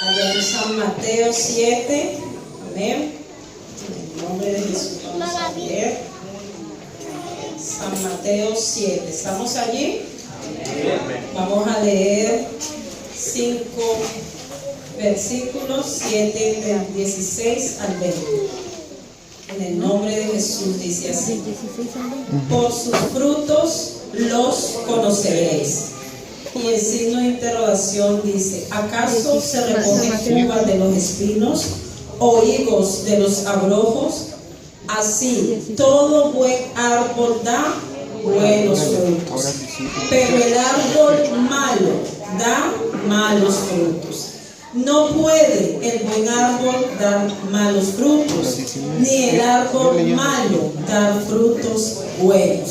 allá en San Mateo 7. Amén. En el nombre de Jesús vamos a leer San Mateo 7. ¿Estamos allí? Vamos a leer 5 versículos, 7 del 16 al 20. En el nombre de Jesús dice así: por sus frutos los conoceréis. Y el signo de interrogación dice: ¿acaso se recogen uvas de los espinos o higos de los abrojos? Así todo buen árbol da buenos frutos, pero el árbol malo da malos frutos. No puede el buen árbol dar malos frutos, ni el árbol malo dar frutos buenos.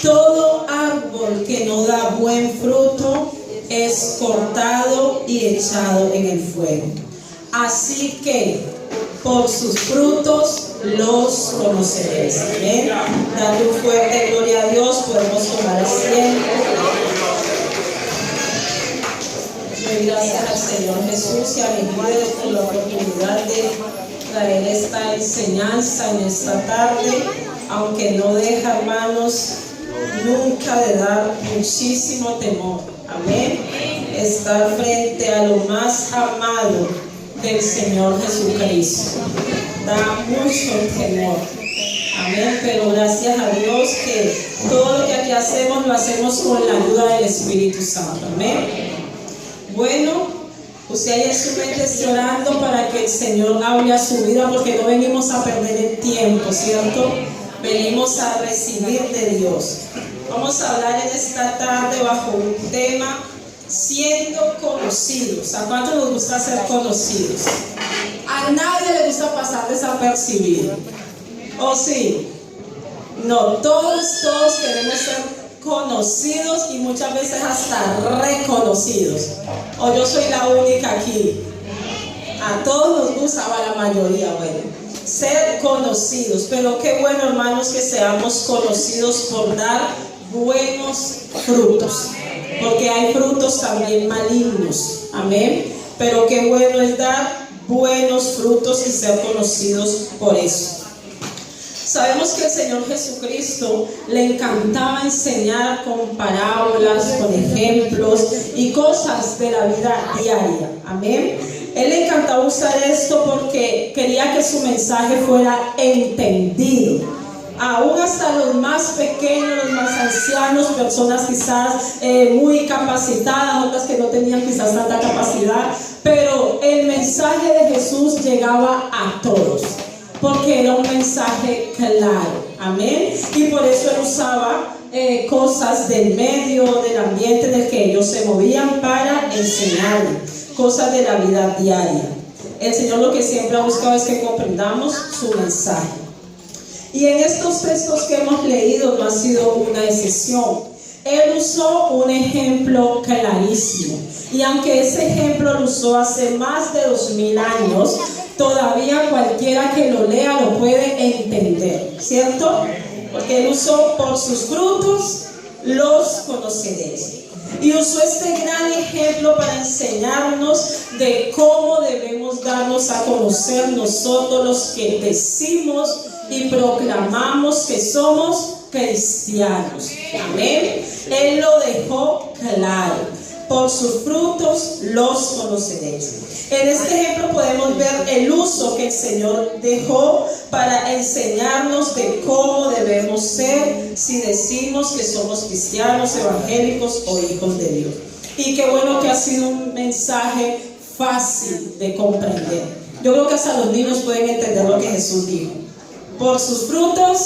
Todo árbol que no da buen fruto es cortado y echado en el fuego. Así que por sus frutos los conoceréis. Amén. Dale un fuerte gloria a Dios. Podemos tomar asiento. Doy gracias al Señor Jesús y a mi Padre por la oportunidad de traer esta enseñanza en esta tarde, aunque no deja, hermanos, nunca de dar muchísimo temor. Amén. Estar frente a lo más amado del Señor Jesucristo da mucho temor. Amén. Pero gracias a Dios que todo lo que aquí hacemos lo hacemos con la ayuda del Espíritu Santo. Amén. Bueno, usted ahí en su mente esté orando para que el Señor hable a su vida, porque no venimos a perder el tiempo, ¿cierto? Venimos a recibir de Dios. Vamos a hablar en esta tarde bajo un tema: siendo conocidos. ¿A cuántos nos gusta ser conocidos? A nadie le gusta pasar desapercibido. ¿O sí? No, todos queremos ser conocidos y muchas veces hasta reconocidos. O yo soy la única aquí. A todos nos gusta, a la mayoría, bueno, ser conocidos. Pero qué bueno, hermanos, que seamos conocidos por dar buenos frutos, porque hay frutos también malignos. Amén. Pero qué bueno es dar buenos frutos y ser conocidos por eso. Sabemos que el Señor Jesucristo le encantaba enseñar con parábolas, con ejemplos y cosas de la vida diaria. Amén. Él le encantaba usar esto porque quería que su mensaje fuera entendido. Aún hasta los más pequeños, los más ancianos, personas quizás muy capacitadas, otras que no tenían quizás tanta capacidad, pero el mensaje de Jesús llegaba a todos, porque era un mensaje claro. Amén. Y por eso él usaba cosas del medio, del ambiente en el que ellos se movían para enseñar cosas de la vida diaria. El Señor lo que siempre ha buscado es que comprendamos su mensaje. Y en estos textos que hemos leído no ha sido una excepción. Él usó un ejemplo clarísimo. Y aunque ese ejemplo lo usó hace más de 2000 años, todavía cualquiera que lo lea lo puede entender, ¿cierto? Porque él usó: por sus frutos los conoceréis. Y usó este gran ejemplo para enseñarnos de cómo debemos darnos a conocer nosotros los que decimos y proclamamos que somos cristianos. Amén. Él lo dejó claro: por sus frutos los conoceréis. En este ejemplo podemos ver el uso que el Señor dejó para enseñarnos de cómo debemos ser si decimos que somos cristianos, evangélicos o hijos de Dios. Y qué bueno que ha sido un mensaje fácil de comprender. Yo creo que hasta los niños pueden entender lo que Jesús dijo: por sus frutos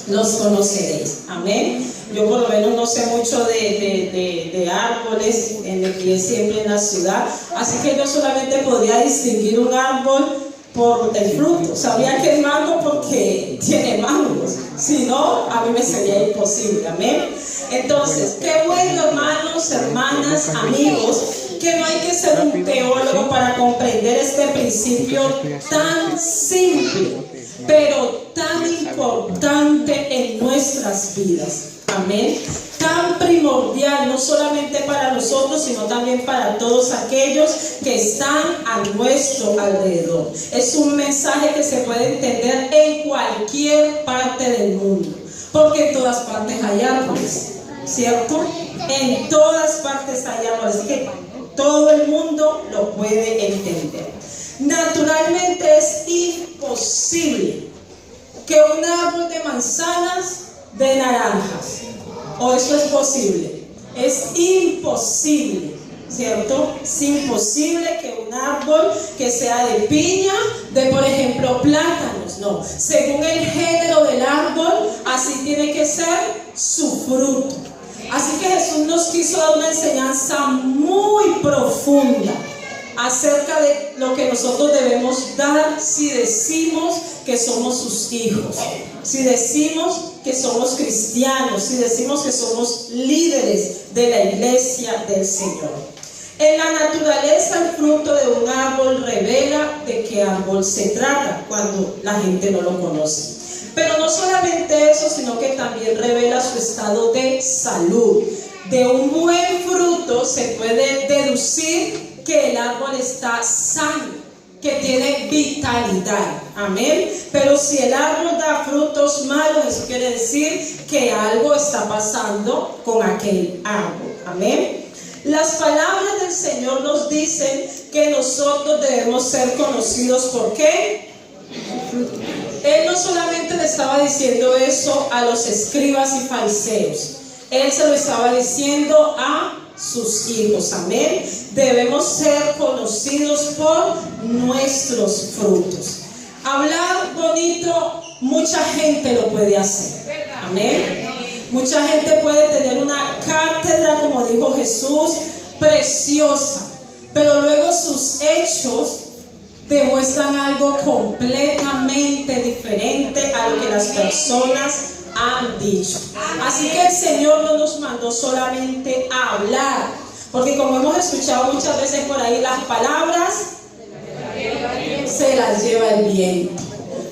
los conoceréis. Amén. Yo por lo menos no sé mucho de árboles en la iglesia, siempre en la ciudad, así que yo solamente podía distinguir un árbol por el fruto. Sabía que es mango porque tiene mangos, si no, a mí me sería imposible. Amén. Entonces, qué bueno, hermanos, hermanas, amigos, que no hay que ser un teólogo para comprender este principio tan simple, pero tan importante en nuestras vidas. Amén. Tan primordial, no solamente para nosotros, sino también para todos aquellos que están a nuestro alrededor. Es un mensaje que se puede entender en cualquier parte del mundo, porque en todas partes hay árboles, ¿cierto? En todas partes hay árboles, así que todo el mundo lo puede entender. Naturalmente es imposible que un árbol de manzanas dé naranjas. ¿O eso es posible? Es imposible, ¿cierto? Es imposible que un árbol que sea de piña dé, por ejemplo, plátanos. No, según el género del árbol, así tiene que ser su fruto. Así que Jesús nos quiso dar una enseñanza muy profunda acerca de lo que nosotros debemos dar si decimos que somos sus hijos, si decimos que somos cristianos, si decimos que somos líderes de la iglesia del Señor. En la naturaleza, el fruto de un árbol revela de qué árbol se trata cuando la gente no lo conoce. Pero no solamente eso, sino que también revela su estado de salud. De un buen fruto se puede deducir que el árbol está sano, que tiene vitalidad. Amén. Pero si el árbol da frutos malos, eso quiere decir que algo está pasando con aquel árbol. Amén. Las palabras del Señor nos dicen que nosotros debemos ser conocidos. ¿Por qué? Él no solamente le estaba diciendo eso a los escribas y fariseos, Él se lo estaba diciendo a sus hijos. Amén. Debemos ser conocidos por nuestros frutos. Hablar bonito, mucha gente lo puede hacer. Amén. Mucha gente puede tener una cátedra, como dijo Jesús, preciosa, pero luego sus hechos demuestran algo completamente diferente a lo que las personas han dicho. Así que el Señor no nos mandó solamente a hablar, porque como hemos escuchado muchas veces por ahí, las palabras se las lleva el viento,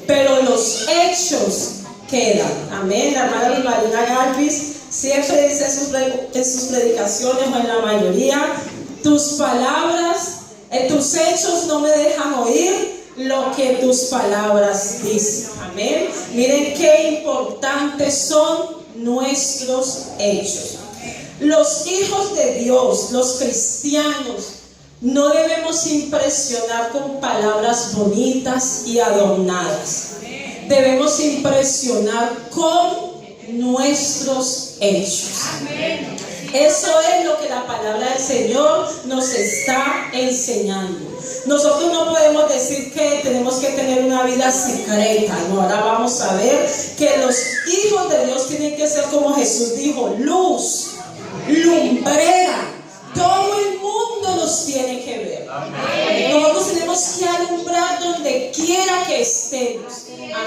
pero los hechos quedan. Amén. La hermana Marina Galvis siempre dice en sus predicaciones, o en la mayoría, tus palabras, tus hechos no me dejan oír lo que tus palabras dicen. Amén. Miren qué importantes son nuestros hechos. Los hijos de Dios, los cristianos, no debemos impresionar con palabras bonitas y adornadas. Debemos impresionar con nuestros hechos. Eso es lo que la palabra del Señor nos está enseñando. Nosotros no podemos decir que tenemos que tener una vida secreta. No, ahora vamos a ver que los hijos de Dios tienen que ser como Jesús dijo, luz, lumbrera. Todo el mundo nos tiene que ver. Nosotros tenemos que alumbrar donde quiera que estemos.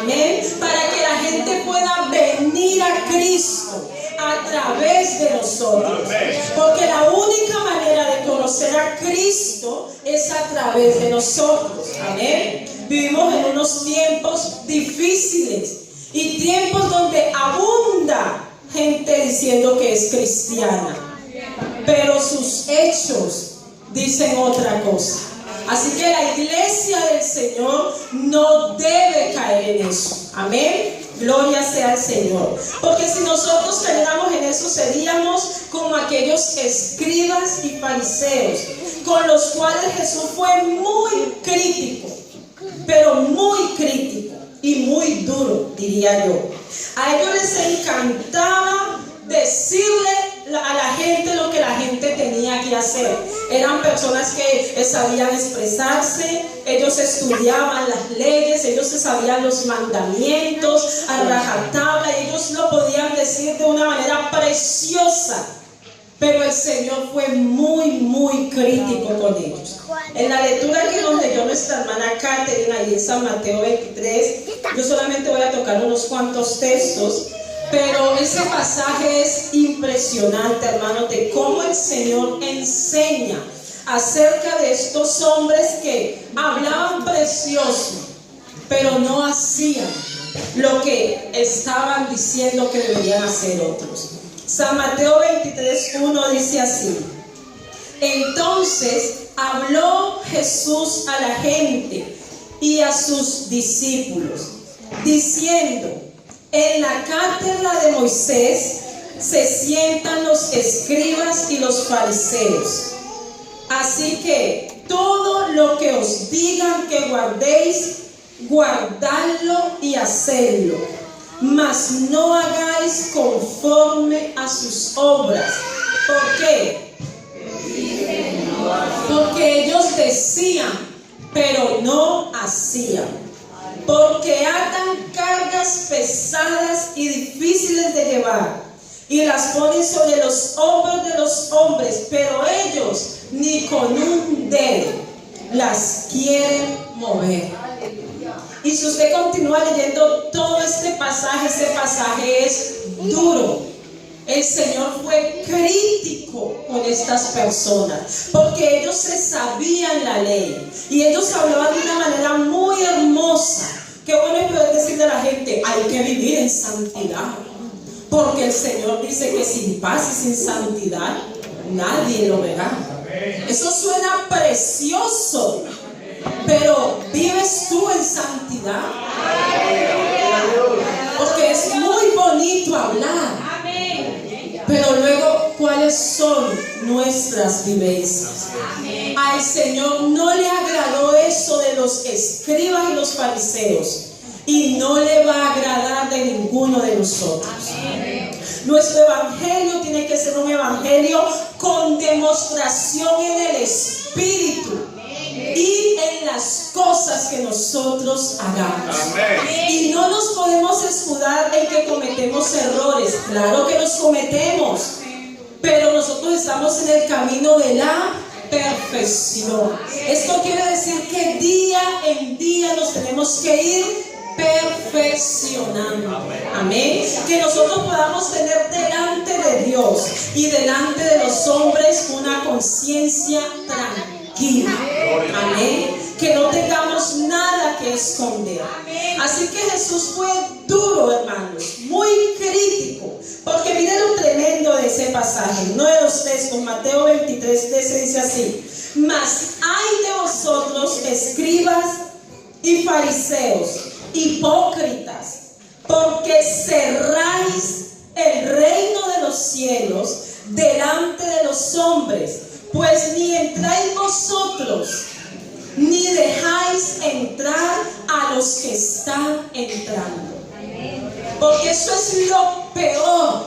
Amén. Para que la gente pueda venir a Cristo a través de nosotros. Porque la única manera de conocer a Cristo es a través de nosotros. Amén. Vivimos en unos tiempos difíciles y tiempos donde abunda gente diciendo que es cristiana, pero sus hechos dicen otra cosa. Así que la iglesia del Señor no debe caer en eso. Amén. Gloria sea al Señor. Porque si nosotros cayéramos en eso, seríamos como aquellos escribas y fariseos, con los cuales Jesús fue muy crítico, pero muy crítico y muy duro, diría yo. A ellos les encantaba decirle a la gente lo que la gente tenía que hacer. Eran personas que sabían expresarse, ellos estudiaban las leyes, ellos se sabían los mandamientos a rajatabla, ellos lo podían decir de una manera preciosa. Pero el Señor fue muy crítico con ellos. En la lectura que nos leyó nuestra hermana Catherine, ahí en San Mateo 23, yo solamente voy a tocar unos cuantos textos, pero ese pasaje es impresionante, hermanos, de cómo el Señor enseña acerca de estos hombres que hablaban precioso, pero no hacían lo que estaban diciendo que deberían hacer otros. San Mateo 23:1 dice así: entonces habló Jesús a la gente y a sus discípulos, diciendo: en la cátedra de Moisés se sientan los escribas y los fariseos. Así que todo lo que os digan que guardéis, guardadlo y hacedlo, mas no hagáis conforme a sus obras. ¿Por qué? Porque ellos decían, pero no hacían. Porque atan cargas pesadas y difíciles de llevar, y las ponen sobre los hombros de los hombres, pero ellos ni con un dedo las quieren mover. Y si usted continúa leyendo todo este pasaje es duro. El Señor fue crítico con estas personas, porque ellos se sabían la ley y ellos hablaban de una manera muy hermosa. Qué bueno es poder decirle a la gente: hay que vivir en santidad, porque el Señor dice que sin paz y sin santidad nadie lo verá. Eso suena precioso, pero ¿vives tú en santidad? Porque es muy bonito hablar, pero luego, ¿cuáles son nuestras vivencias? Al Señor no le agradó eso de los escribas y los fariseos, y no le va a agradar de ninguno de nosotros. Nuestro evangelio tiene que ser un evangelio con demostración en el Espíritu y en las cosas que nosotros hagamos. Y no nos podemos escudar en que cometemos errores. Claro que los cometemos, pero nosotros estamos en el camino de la perfección. Esto quiere decir que día en día nos tenemos que ir perfeccionando. Amén. Que nosotros podamos tener delante de Dios y delante de los hombres una conciencia tranquila. Amén. Que no tengamos nada que esconder. Así que Jesús fue duro, hermanos, muy crítico, porque miren lo tremendo de ese pasaje. Uno de los textos, Mateo 23:13, dice así: mas hay de vosotros, escribas y fariseos, hipócritas, porque cerráis el reino de los cielos delante de los hombres, pues ni entráis vosotros, ni dejáis entrar a los que están entrando. Porque eso es lo peor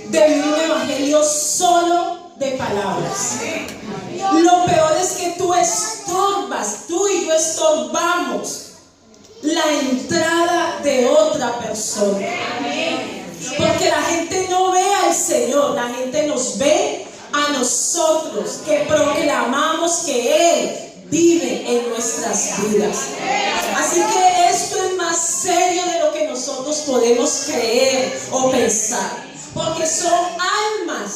de vivir un evangelio solo de palabras. Lo peor es que tú estorbas, tú y yo estorbamos la entrada de otra persona. Porque la gente no ve al Señor, la gente nos ve a nosotros, que proclamamos que Él vive en nuestras vidas. Así que esto es más serio de lo que nosotros podemos creer o pensar, porque son almas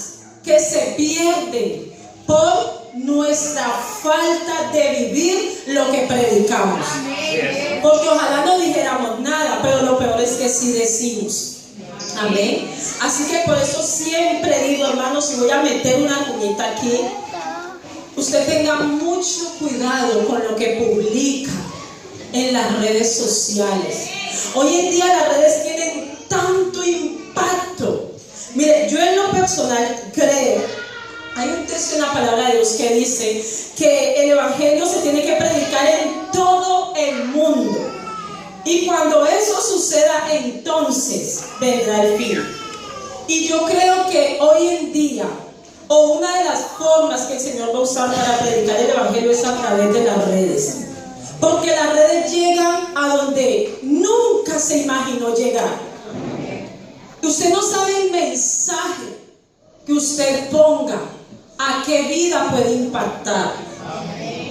que se pierden por nuestra falta de vivir lo que predicamos. Porque ojalá no dijéramos nada, pero lo peor es que sí decimos. Amén. Así que por eso siempre digo, hermanos, y voy a meter una cuñita aquí: usted tenga mucho cuidado con lo que publica en las redes sociales. Hoy en día las redes tienen tanto impacto. Mire, yo en lo personal creo, hay un texto en la palabra de Dios que dice que el evangelio se tiene que predicar en todo el mundo. Y cuando eso suceda, entonces vendrá el fin. Y yo creo que hoy en día, o una de las formas que el Señor va a usar para predicar el evangelio, es a través de las redes. Porque las redes llegan a donde nunca se imaginó llegar. Usted no sabe el mensaje que usted ponga, a qué vida puede impactar.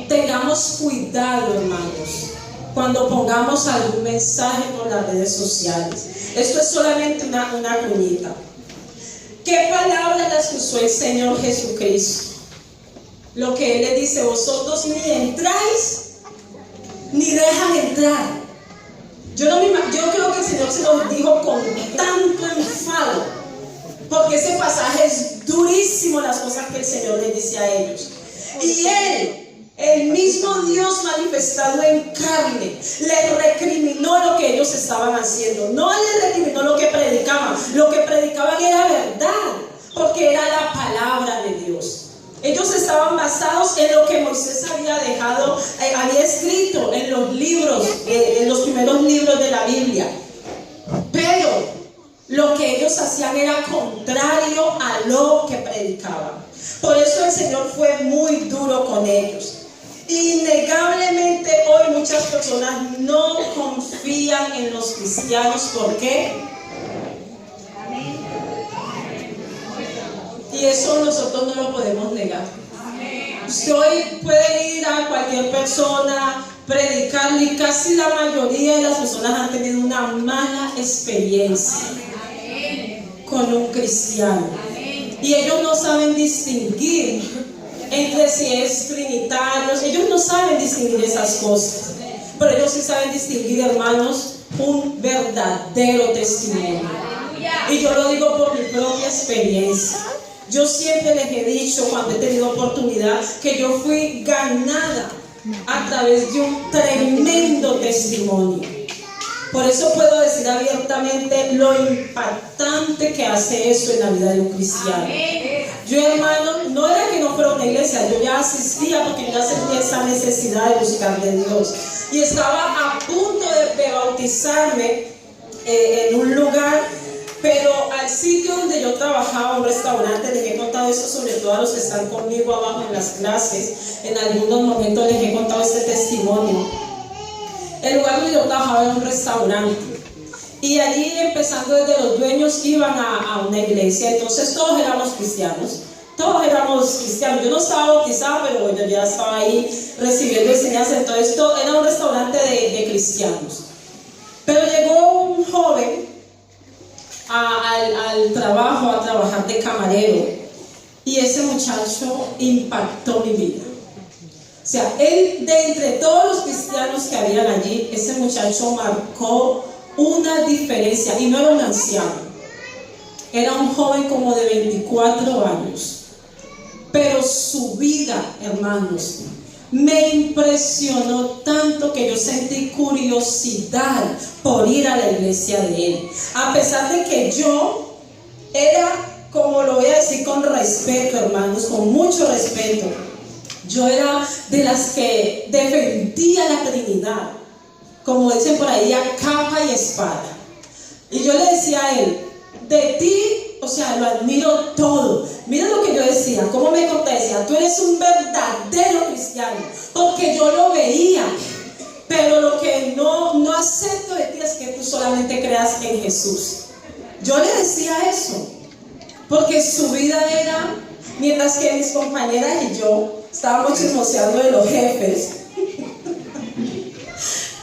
Tengamos cuidado, hermanos, cuando pongamos algún mensaje por las redes sociales. Esto es solamente una cuñita. ¿Qué palabras las usó el Señor Jesucristo? Lo que Él le dice: vosotros ni entráis ni dejan entrar. Yo creo que el Señor se los dijo con tanto enfado, porque ese pasaje es durísimo, las cosas que el Señor les dice a ellos. Y el mismo Dios manifestado en carne, le recriminó lo que ellos estaban haciendo. No le recriminó lo que predicaban. Lo que predicaban era verdad, porque era la palabra de Dios. Ellos estaban basados en lo que Moisés había dejado, había escrito en los libros, en los primeros libros de la Biblia. Pero lo que ellos hacían era contrario a lo que predicaban. Por eso el Señor fue muy duro con ellos. Innegablemente hoy muchas personas no confían en los cristianos. ¿Por qué? Y eso nosotros no lo podemos negar. Usted hoy puede ir a cualquier persona, predicarle, y casi la mayoría de las personas han tenido una mala experiencia con un cristiano. Y ellos no saben distinguir entre si es trinitario. Ellos no saben distinguir esas cosas. Pero ellos sí saben distinguir, hermanos, un verdadero testimonio. Y yo lo digo por mi propia experiencia. Yo siempre les he dicho, cuando he tenido oportunidad, que yo fui ganada a través de un tremendo testimonio. Por eso puedo decir abiertamente lo impactante que hace eso en la vida de un cristiano. Yo, hermano, no era que no fuera a una iglesia, yo ya asistía porque yo ya sentía esa necesidad de buscar de Dios. Y estaba a punto de bautizarme en un lugar, pero al sitio donde yo trabajaba, un restaurante, les he contado eso sobre todo a los que están conmigo abajo en las clases. En algunos momentos les he contado este testimonio. El lugar donde yo trabajaba era un restaurante. Y allí, empezando desde los dueños, iban a una iglesia. Entonces todos éramos cristianos. Todos éramos cristianos. Yo no estaba bautizada, pero bueno, ya estaba ahí recibiendo enseñanza. Entonces todo era un restaurante de cristianos. Pero llegó un joven al trabajo, a trabajar de camarero. Y ese muchacho impactó mi vida. O sea, él, de entre todos los cristianos que habían allí, ese muchacho marcó una diferencia. Y no era un anciano, era un joven como de 24 años. Pero su vida, hermanos, me impresionó tanto que yo sentí curiosidad por ir a la iglesia de él. A pesar de que yo era, como lo voy a decir con respeto, hermanos, con mucho respeto, yo era de las que defendía la Trinidad, como dicen por ahí, a capa y espada. Y yo le decía a él, de ti, o sea, lo admiro todo. Mira lo que yo decía, cómo me decía, tú eres un verdadero cristiano, porque yo lo veía. Pero lo que no acepto de ti es que tú solamente creas en Jesús. Yo le decía eso, porque su vida era, mientras que mis compañeras y yo estábamos chismoseando de los jefes,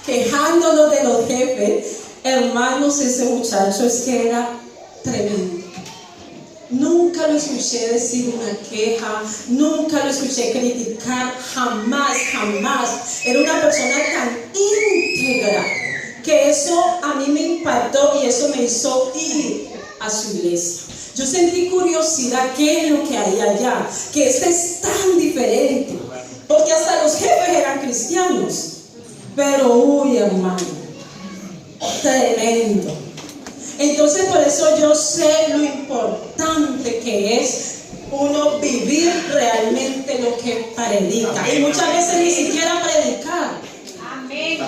quejándonos de los jefes, hermanos, ese muchacho es que era tremendo. Nunca lo escuché decir una queja, nunca lo escuché criticar, jamás, jamás. Era una persona tan íntegra que eso a mí me impactó y eso me hizo ir a su iglesia. Yo sentí curiosidad, ¿qué es lo que hay allá? Que este es tan diferente, porque hasta los jefes eran cristianos. Pero uy, hermano, tremendo. Entonces por eso yo sé lo importante que es uno vivir realmente lo que predica. Y muchas veces ni siquiera predicar. Amén. A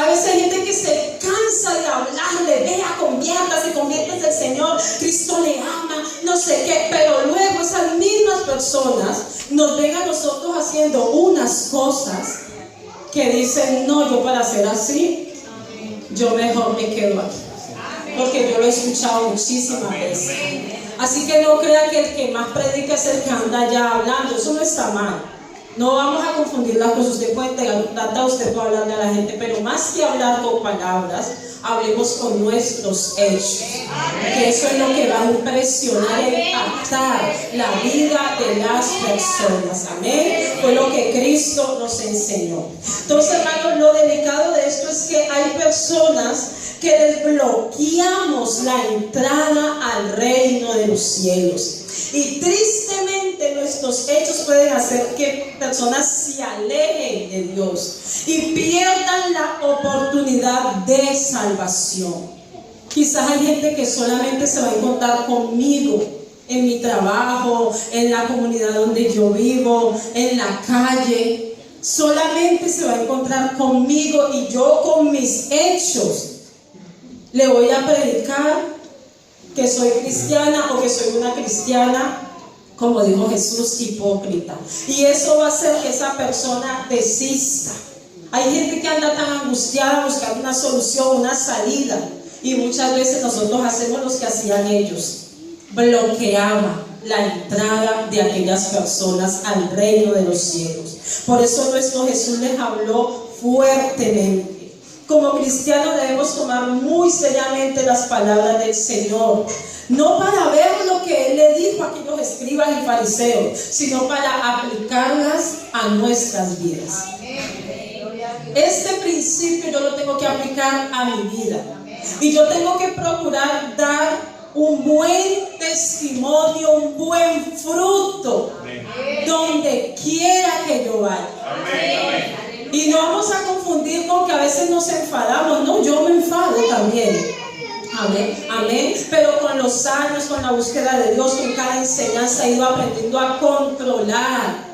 veces hay gente que se cansa de hablarle, vea, conviértase el Señor, Cristo le ama, no sé qué, pero luego esas mismas personas nos ven a nosotros haciendo unas cosas que dicen, no, yo para ser así, yo mejor me quedo aquí. Porque yo lo he escuchado muchísimas veces. Así que no crea que el que más predica es el que anda ya hablando. Eso no está mal. No vamos a confundir las cosas. Usted puede tratar, usted puede hablarle a la gente, pero más que hablar con palabras, hablemos con nuestros hechos. Que eso es lo que va a impresionar e impactar la vida de las personas. Amén. Fue lo que Cristo nos enseñó. Entonces, hermanos, lo delicado de esto es que hay personas que desbloqueamos la entrada al reino de los cielos. Y tristemente nuestros hechos pueden hacer que personas se alejen de Dios y pierdan la oportunidad de salvación. Quizás hay gente que solamente se va a encontrar conmigo en mi trabajo, en la comunidad donde yo vivo, en la calle. Solamente se va a encontrar conmigo y yo con mis hechos le voy a predicar que soy cristiana o que soy una cristiana, como dijo Jesús, hipócrita. Y eso va a hacer que esa persona desista. Hay gente que anda tan angustiada buscando una solución, una salida, y muchas veces nosotros hacemos lo que hacían ellos: bloqueaba la entrada de aquellas personas al reino de los cielos. Por eso nuestro Jesús les habló fuertemente. Como cristianos debemos tomar muy seriamente las palabras del Señor, no para ver lo que Él le dijo a aquellos escribas y fariseos, sino para aplicarlas a nuestras vidas. Este principio yo lo tengo que aplicar a mi vida, y yo tengo que procurar dar un buen testimonio, un buen fruto donde quiera que yo vaya. Y no vamos a confundir con que a veces nos enfadamos. No, yo me enfado también. Amén, amén. Pero con los años, con la búsqueda de Dios, con cada enseñanza, he ido aprendiendo a controlar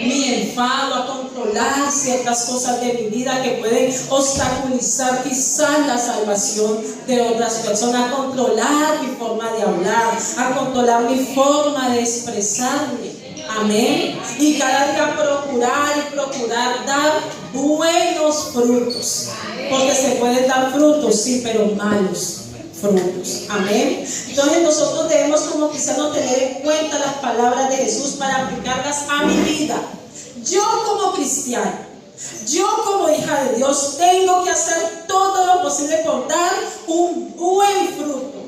mi enfado, a controlar ciertas cosas de mi vida que pueden obstaculizar quizás la salvación de otras personas, a controlar mi forma de hablar, a controlar mi forma de expresarme. Amén. Y cada día procurar dar buenos frutos, porque se pueden dar frutos, sí, pero malos frutos. Amén. Entonces nosotros debemos como cristianos tener en cuenta las palabras de Jesús para aplicarlas a mi vida. Yo como cristiano, yo como hija de Dios, tengo que hacer todo lo posible por dar un buen fruto.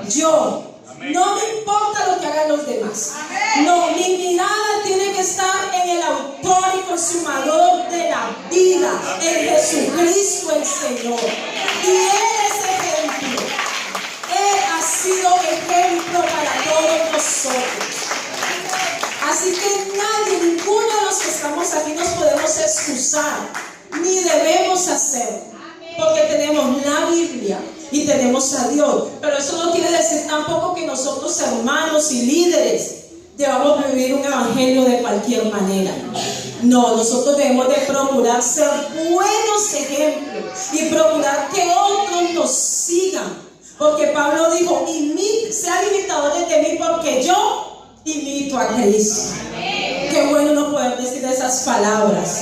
Yo, no me importa lo que hagan los demás. No, mi mirada tiene que estar en el autor y consumador de la vida, en Jesucristo el Señor. Y Él es ejemplo. Él ha sido ejemplo para todos nosotros. Así que nadie, ninguno de los que estamos aquí nos podemos excusar, ni debemos hacerlo, porque tenemos la Biblia y tenemos a Dios. Pero eso no quiere decir tampoco que nosotros, hermanos y líderes, debamos vivir un evangelio de cualquier manera. No, nosotros debemos de procurar ser buenos ejemplos y procurar que otros nos sigan. Porque Pablo dijo: sean imitadores de mí, porque yo imito a Cristo. Qué bueno no poder decir esas palabras.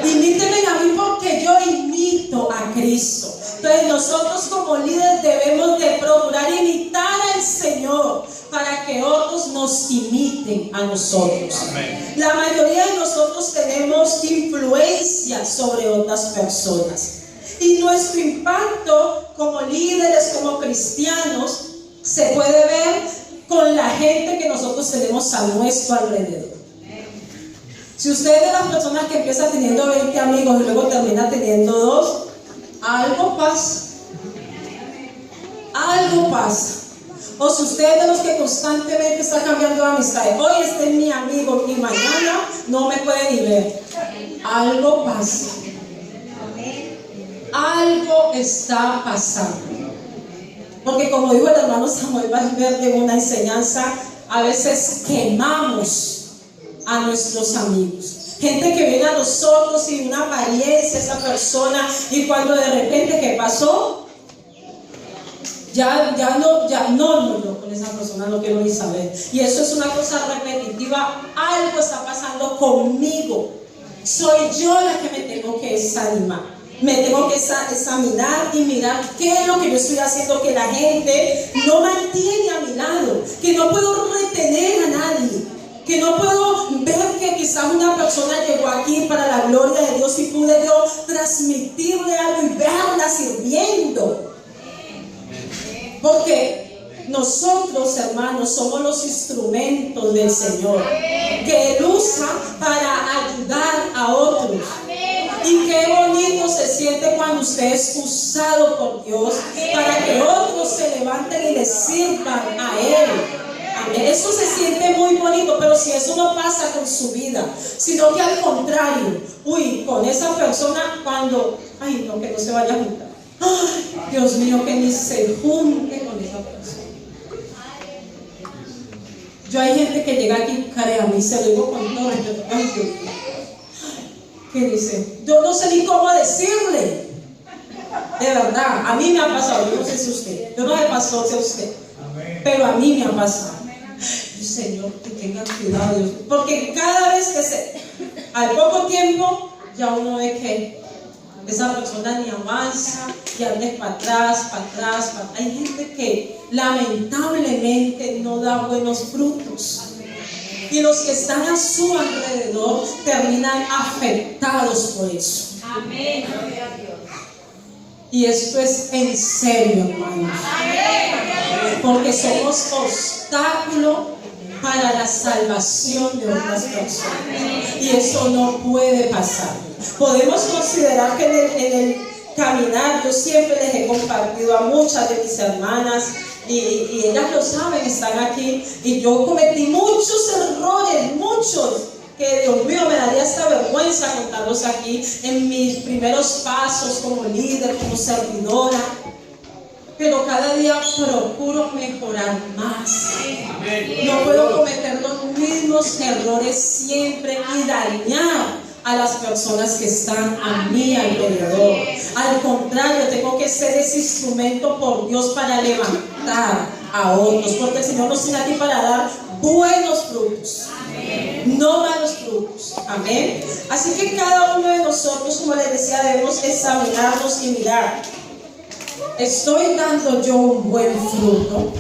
Imítenme a mí porque yo imito a Cristo. Entonces nosotros como líderes debemos de procurar imitar al Señor para que otros nos imiten a nosotros. Amén. La mayoría de nosotros tenemos influencia sobre otras personas. Y nuestro impacto como líderes, como cristianos, se puede ver con la gente que nosotros tenemos a nuestro alrededor. Si usted es de las personas que empieza teniendo 20 amigos y luego termina teniendo 2, algo pasa. Algo pasa. O si usted es de los que constantemente está cambiando de amistades, hoy este es mi amigo y mañana no me puede ni ver. Algo pasa. Algo está pasando. Porque como dijo el hermano Samuel Valverde en una enseñanza, a veces quemamos a nuestros amigos. Gente que viene a nosotros sin una apariencia, esa persona, y cuando de repente, ¿qué pasó? No, con esa persona no quiero ni saber. Y eso es una cosa repetitiva. Algo está pasando conmigo. Soy yo la que me tengo que desanimar. Me tengo que examinar y mirar qué es lo que yo estoy haciendo que la gente no mantiene a mi lado, que no puedo retener a nadie, que no puedo ver que quizás una persona llegó aquí para la gloria de Dios y pude yo transmitirle algo y verla sirviendo. Porque nosotros, hermanos, somos los instrumentos del Señor que Él usa para ayudar a otros. Y qué bonito se siente cuando usted es usado por Dios para que otros se levanten y le sirvan a Él. Amén. Eso se siente muy bonito, pero si eso no pasa con su vida, sino que al contrario, con esa persona cuando, no, que no se vaya a juntar. Ay, Dios mío, que ni se junte con esa persona. Yo hay gente que llega aquí, care, a mí se lo digo con todo respeto. Ay, Dios mío. Que dice, yo no sé ni cómo decirle. De verdad, a mí me ha pasado, yo no sé si usted, yo no le pasó a usted, pero a mí me ha pasado. Y Señor, que tenga cuidado, Dios, porque cada vez que al poco tiempo, ya uno ve que esa persona ni avanza, y anda para atrás, para atrás. Hay gente que lamentablemente no da buenos frutos. Y los que están a su alrededor terminan afectados por eso. Amén. Y esto es en serio, hermanos. Porque somos obstáculo para la salvación de otras personas. Y eso no puede pasar. Podemos considerar que en el caminar, yo siempre les he compartido a muchas de mis hermanas, y ellas lo saben, están aquí, y yo cometí muchos errores, muchos, que Dios mío, me daría esta vergüenza contarlos aquí, en mis primeros pasos como líder, como servidora, pero cada día procuro mejorar más. No puedo cometer los mismos errores siempre y dañar a las personas que están a mi alrededor. Al contrario, tengo que ser ese instrumento por Dios para levantar a otros, porque el Señor nos tiene aquí para dar buenos frutos, no malos frutos. Amén. Así que cada uno de nosotros, como les decía, debemos examinarnos y mirar: ¿estoy dando yo un buen fruto?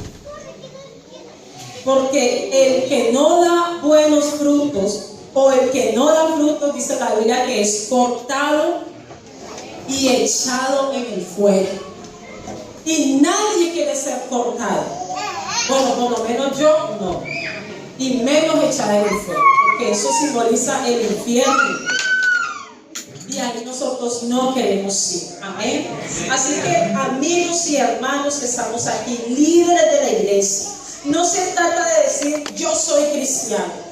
Porque el que no da buenos frutos, o el que no da frutos, dice la Biblia, que es cortado y echado en el fuego. Y nadie quiere ser cortado. Bueno, por lo menos yo no. Y menos echada en el fuego, porque eso simboliza el infierno. Y ahí nosotros no queremos ir. Amén. Así que, amigos y hermanos que estamos aquí, líderes de la iglesia, no se trata de decir yo soy cristiano,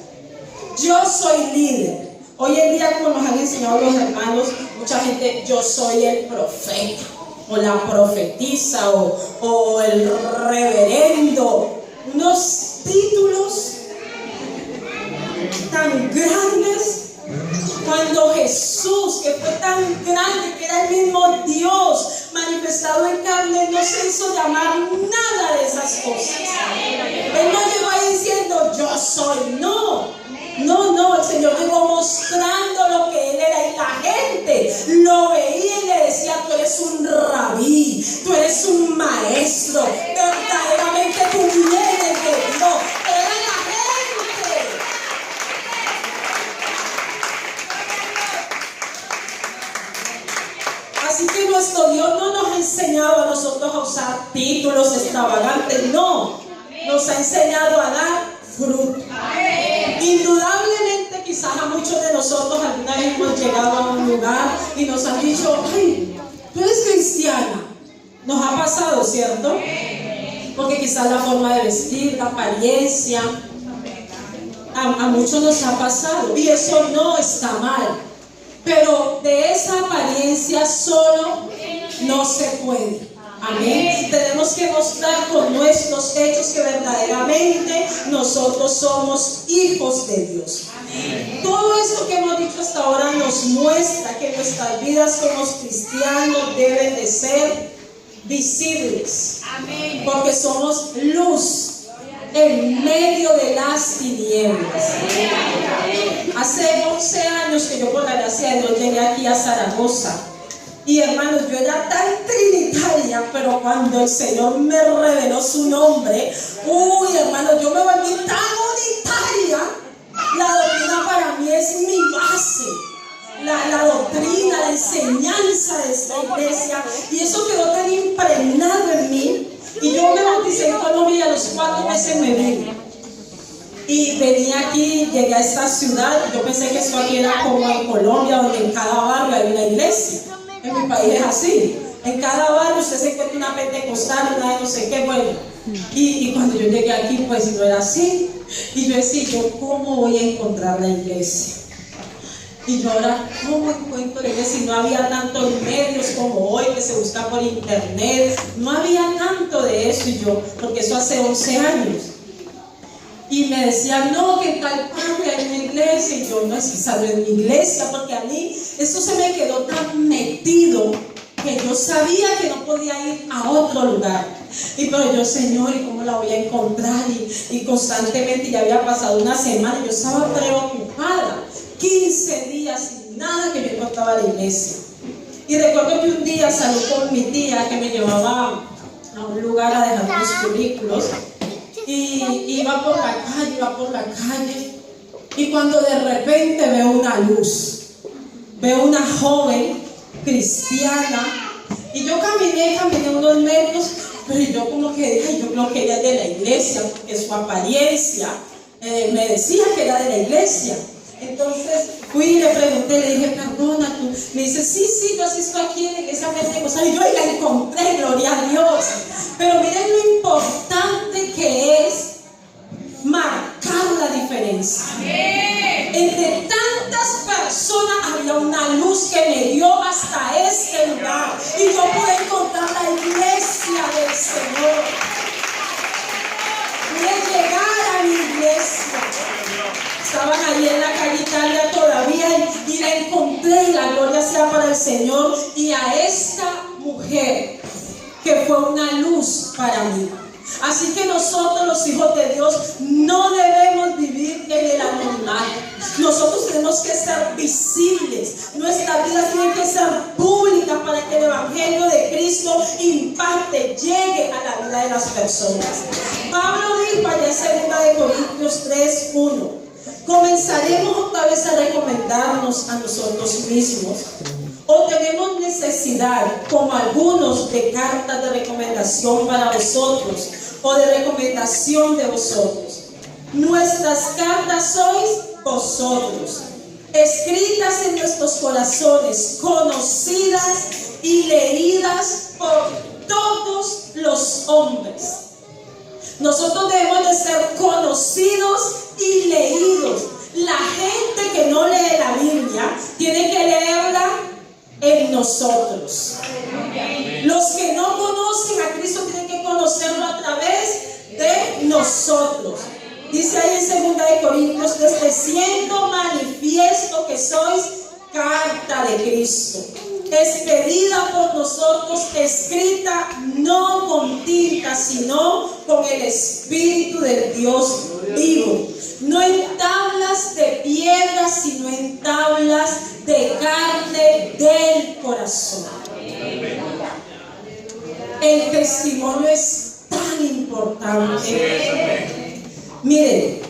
yo soy líder. Hoy en día, como nos han enseñado los hermanos, mucha gente, yo soy el profeta, o la profetisa, o el reverendo. Unos títulos tan grandes, cuando Jesús, que fue tan grande, que era el mismo Dios manifestado en carne, no se hizo llamar nada de esas cosas. Él no llegó ahí diciendo yo soy, no, el Señor llegó mostrando lo que Él era, y la gente lo veía y le decía: tú eres un rabí, tú eres un maestro, verdaderamente tú vienes de Dios. Era la gente. Así que nuestro Dios no nos ha enseñado a nosotros a usar títulos extravagantes, no, nos ha enseñado a dar fruto. Indudablemente, quizás a muchos de nosotros alguna vez hemos llegado a un lugar y nos han dicho: ay, tú eres cristiana. Nos ha pasado, ¿cierto? Porque quizás la forma de vestir, la apariencia, a muchos nos ha pasado, y eso no está mal. Pero de esa apariencia solo no se puede. Amén. Tenemos que mostrar con nuestros hechos que verdaderamente nosotros somos hijos de Dios. Amén. Todo esto que hemos dicho hasta ahora nos muestra que nuestras vidas como cristianos deben de ser visibles. Amén. Porque somos luz en medio de las tinieblas. Hace 11 años que yo, por la gracia de Dios, llegué aquí a Zaragoza. Y hermanos, yo era tan trinitaria, pero cuando el Señor me reveló su nombre, hermanos, yo me volví tan unitaria La doctrina para mí es mi base. La doctrina, la enseñanza de esta iglesia. Y eso quedó tan impregnado en mí. Y yo me bauticé en Colombia y a los 4 meses me vine. Y venía aquí, llegué a esta ciudad. Yo pensé que esto aquí era como en Colombia, donde en cada barrio hay una iglesia. En mi país es así. En cada barrio usted se encuentra una pentecostal, una de no sé qué, bueno. Y cuando yo llegué aquí, pues no era así. Y yo decía, ¿yo cómo voy a encontrar la iglesia? Y yo ahora, ¿cómo encuentro la iglesia? Si no había tantos medios como hoy que se busca por internet, no había tanto de eso. Y yo, porque eso hace 11 años. Y me decían, no, que en tal parte hay una iglesia. Y yo, no, es que salgo en mi iglesia, porque a mí eso se me quedó tan metido que yo sabía que no podía ir a otro lugar. Y pero yo, Señor, ¿y cómo la voy a encontrar? Y constantemente, ya había pasado una semana y yo estaba preocupada. 15 días sin nada que yo encontraba la iglesia. Y recuerdo que un día salí con mi tía que me llevaba a un lugar a dejar unos currículos. Y iba por la calle. Y cuando de repente veo una luz, veo una joven cristiana. Y yo caminé unos metros, pero yo como que dije, yo creo que ella es de la iglesia, porque su apariencia me decía que era de la iglesia. Entonces fui y le pregunté, le dije, perdona tú. Me dice, sí, yo asisto aquí en la iglesia pentecostal. Y yo la encontré, gloria a Dios. Pero miren lo importante que es marcar la diferencia. Entre tantas personas había una luz que me dio hasta este lugar. Y yo pude encontrar la iglesia del Señor. Pude llegar a mi iglesia. Estaban ahí en la calle Italia todavía y la encontré, y la gloria sea para el Señor. Y a esta mujer que fue una luz para mí. Así que nosotros, los hijos de Dios, no debemos vivir en el anonimato. Nosotros tenemos que ser visibles. Nuestras vidas tienen que ser públicas para que el evangelio de Cristo impacte, llegue a la vida de las personas. Pablo dijo allá en 2 Corintios 3:1: ¿comenzaremos otra vez a recomendarnos a nosotros mismos? ¿O tenemos necesidad, como algunos, de cartas de recomendación para vosotros o de recomendación de vosotros? Nuestras cartas sois vosotros, escritas en nuestros corazones, conocidas y leídas por todos los hombres. Nosotros debemos de ser conocidos y leídos. La gente que no lee la Biblia tiene que leerla en nosotros. Los que no conocen a Cristo tienen que conocerlo a través de nosotros. Dice ahí en 2 Corintios, siendo manifiesto que sois carta de Cristo, expedida por nosotros, escrita no con tinta, sino con el Espíritu del Dios vivo, no en tablas de piedra, sino en tablas de carne del corazón. El testimonio es tan importante. Miren,